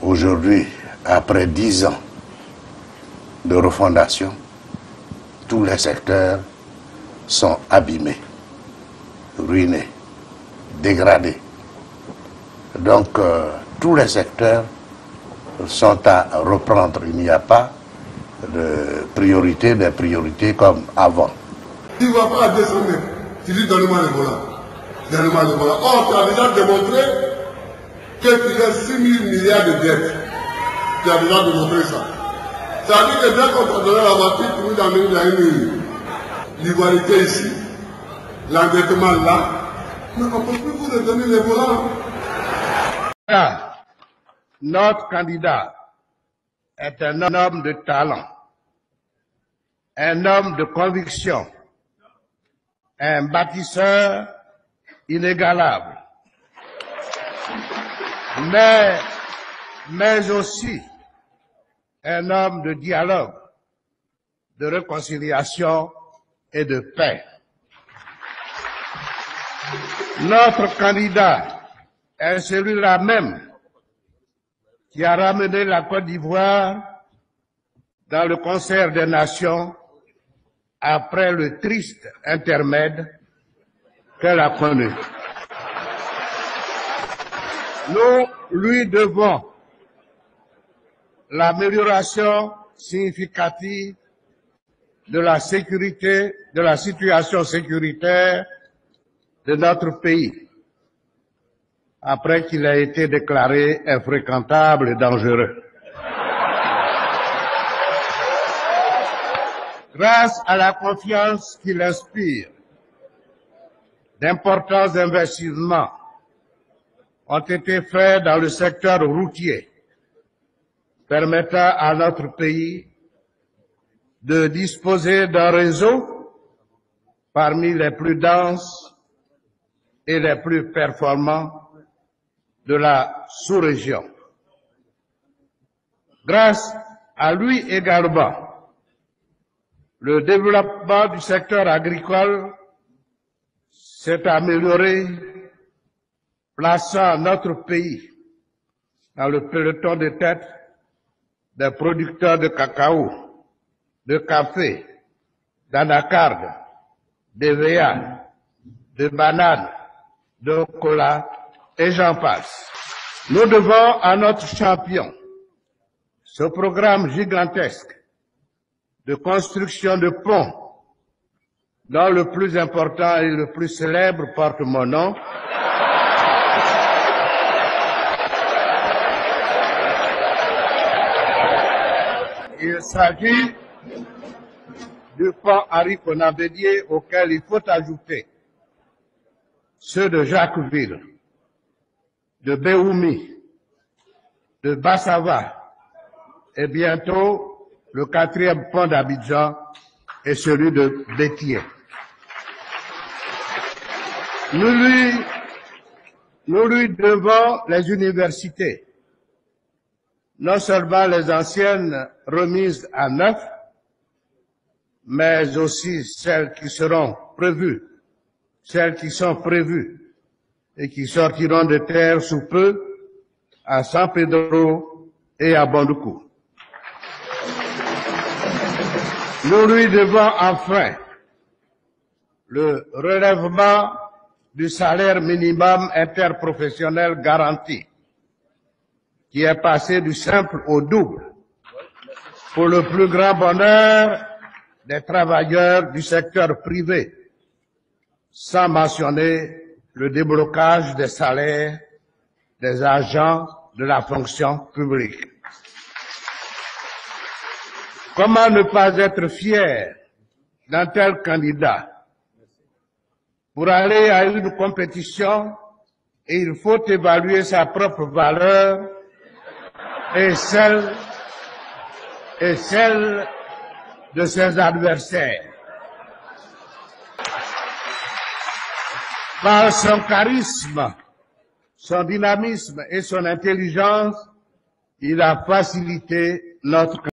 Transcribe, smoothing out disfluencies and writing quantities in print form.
Aujourd'hui, après 10 ans de refondation, tous les secteurs sont abîmés, ruinés, dégradés. Donc, tous les secteurs sont à reprendre. Il n'y a pas de priorité, des priorités comme avant. Tu ne vas pas à 200 mètres, tu dis donne-moi le volant. Donne-moi le volant. Or, tu as déjà démontré que tu as 6 000 milliards de dettes. Tu as déjà démontré ça. Ça veut dire que dès qu'on t'a donné la voiture, tu nous amènes dans une l'ivoirité ici, l'endettement là, mais on ne peut plus vous donner les volants. Notre candidat est un homme de talent, un homme de conviction, un bâtisseur inégalable, mais aussi un homme de dialogue, de réconciliation et de paix. Notre candidat est celui-là même qui a ramené la Côte d'Ivoire dans le concert des nations après le triste intermède qu'elle a connu. Nous lui devons l'amélioration significative de la sécurité, de la situation sécuritaire de notre pays, après qu'il a été déclaré infréquentable et dangereux. Grâce à la confiance qu'il inspire, d'importants investissements ont été faits dans le secteur routier, permettant à notre pays de disposer d'un réseau parmi les plus denses et les plus performants de la sous-région. Grâce à lui également, le développement du secteur agricole s'est amélioré, plaçant notre pays dans le peloton de tête des producteurs de cacao, de café, d'anacarde, d'EVA, de bananes, de cola, et j'en passe. Nous devons à notre champion ce programme gigantesque de construction de ponts, dont le plus important et le plus célèbre porte mon nom. Il s'agit du pont Henri Konan-Bédié auquel il faut ajouter ceux de Jacquesville, de Béoumi, de Bassava et bientôt le 4e pont d'Abidjan et celui de Bétier. Nous lui devons les universités, non seulement les anciennes remises à neuf, mais aussi celles qui seront prévues, celles qui sont prévues et qui sortiront de terre sous peu à San Pedro et à Bondoukou. Nous lui devons enfin le relèvement du salaire minimum interprofessionnel garanti, qui est passé du simple au double, pour le plus grand bonheur des travailleurs du secteur privé, sans mentionner le déblocage des salaires des agents de la fonction publique. Comment ne pas être fier d'un tel candidat? Pour aller à une compétition, il faut évaluer sa propre valeur et celle de ses adversaires. Par son charisme, son dynamisme et son intelligence, il a facilité notre